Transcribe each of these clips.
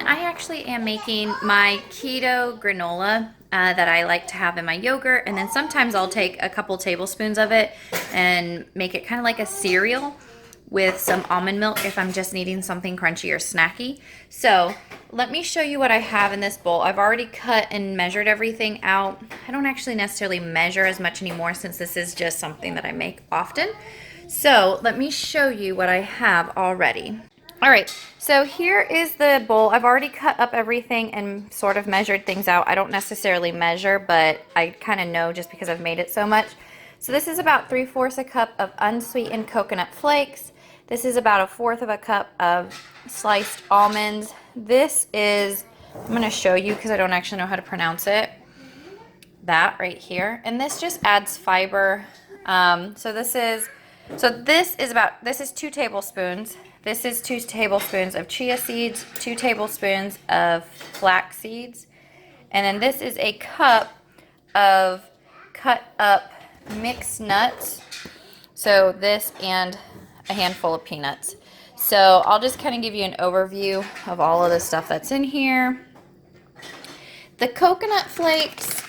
I actually am making my keto granola that I like to have in my yogurt, and then sometimes I'll take a couple tablespoons of it and make it kind of like a cereal with some almond milk if I'm just needing something crunchy or snacky. So let me show you what I have in this bowl. I've already cut and measured everything out. I don't actually necessarily measure as much anymore since this is just something that I make often. So let me show you what I have already. All right, so here is the bowl. I've already cut up everything and sort of measured things out. I don't necessarily measure, but I kind of know just because I've made it so much. So this is about 3/4 a cup of unsweetened coconut flakes. This is about 1/4 of a cup of sliced almonds. This is, I'm going to show you because I don't actually know how to pronounce it, that right here. And this just adds fiber. This is 2 tablespoons. This is 2 tablespoons of chia seeds, 2 tablespoons of flax seeds, and then this is a cup of cut up mixed nuts. So this and a handful of peanuts. So I'll just kind of give you an overview of all of the stuff that's in here. The coconut flakes,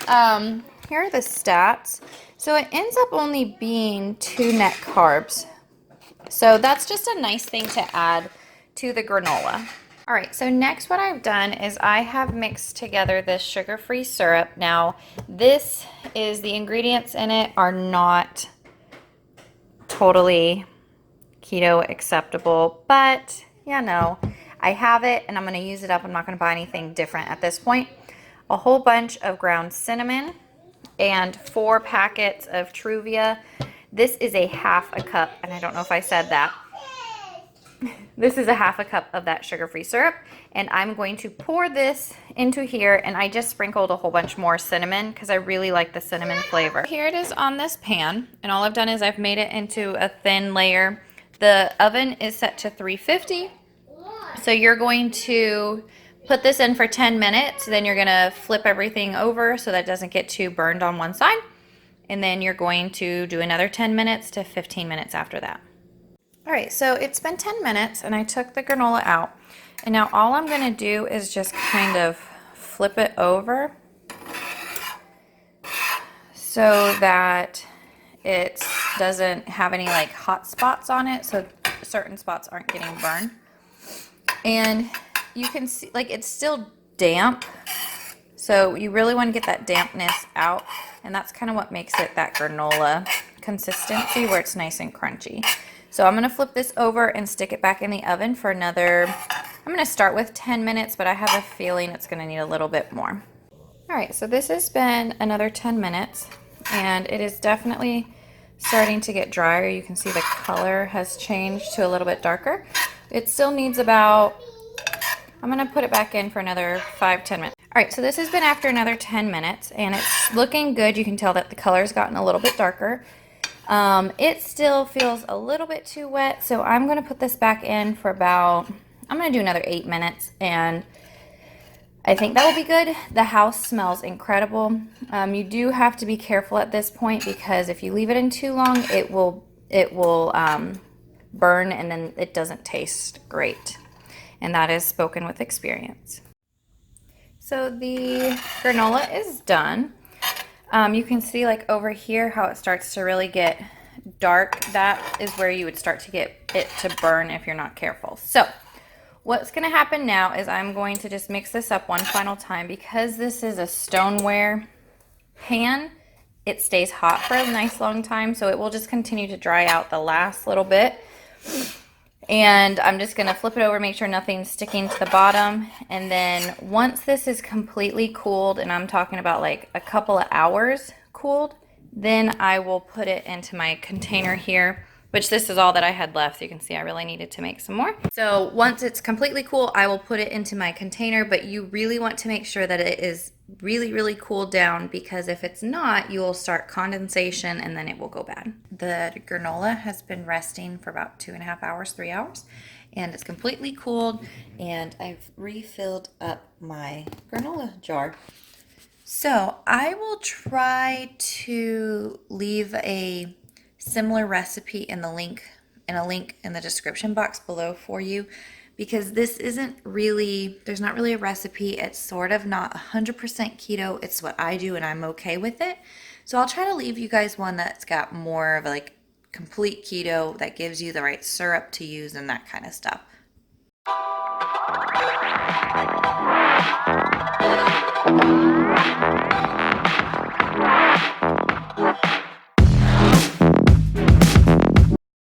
here are the stats. So it ends up only being 2 net carbs. So that's just a nice thing to add to the granola. All right, so next what I've done is I have mixed together this sugar-free syrup. Now, the ingredients in it are not totally keto acceptable, but I have it and I'm gonna use it up. I'm not gonna buy anything different at this point. A whole bunch of ground cinnamon and 4 packets of Truvia. This is a 1/2 cup, and I don't know if I said that. This is a 1/2 cup of that sugar-free syrup, and I'm going to pour this into here, and I just sprinkled a whole bunch more cinnamon because I really like the cinnamon flavor. Here it is on this pan, and all I've done is I've made it into a thin layer. The oven is set to 350, so you're going to put this in for 10 minutes, then you're gonna flip everything over so that it doesn't get too burned on one side. And then you're going to do another 10 minutes to 15 minutes after that. All right, so it's been 10 minutes and I took the granola out. And now all I'm gonna do is just kind of flip it over so that it doesn't have any like hot spots on it, so certain spots aren't getting burned. And you can see like it's still damp, so you really want to get that dampness out, and that's kind of what makes it that granola consistency where it's nice and crunchy. So I'm going to flip this over and stick it back in the oven for another, I'm going to start with 10 minutes, but I have a feeling it's going to need a little bit more. All right, so this has been another 10 minutes, and it is definitely starting to get drier. You can see the color has changed to a little bit darker. It still needs about, I'm going to put it back in for another 5-10 minutes. All right, so this has been after another 10 minutes, and it's looking good. You can tell that the color's gotten a little bit darker. It still feels a little bit too wet, so I'm going to put this back in for about, I'm going to do another 8 minutes, and I think that will be good. The house smells incredible. You do have to be careful at this point because if you leave it in too long, it will burn, and then it doesn't taste great. And that is spoken with experience. So the granola is done. You can see like over here how it starts to really get dark. That is where you would start to get it to burn if you're not careful. So what's going to happen now is I'm going to just mix this up one final time. Because this is a stoneware pan, it stays hot for a nice long time, so it will just continue to dry out the last little bit. And I'm just going to flip it over, make sure nothing's sticking to the bottom. And then once this is completely cooled, and I'm talking about like a couple of hours cooled, then I will put it into my container here, which this is all that I had left. You can see I really needed to make some more. So once it's completely cool, I will put it into my container, but you really want to make sure that it is really, really cooled down, because if it's not, you will start condensation and then it will go bad. The granola has been resting for about 2.5 hours, 3 hours, and it's completely cooled, and I've refilled up my granola jar. So I will try to leave a similar recipe in the link and a link in the description box below for you, because this isn't really, there's not really a recipe. It's sort of not 100% keto. It's what I do and I'm okay with it. So I'll try to leave you guys one that's got more of like complete keto, that gives you the right syrup to use and that kind of stuff.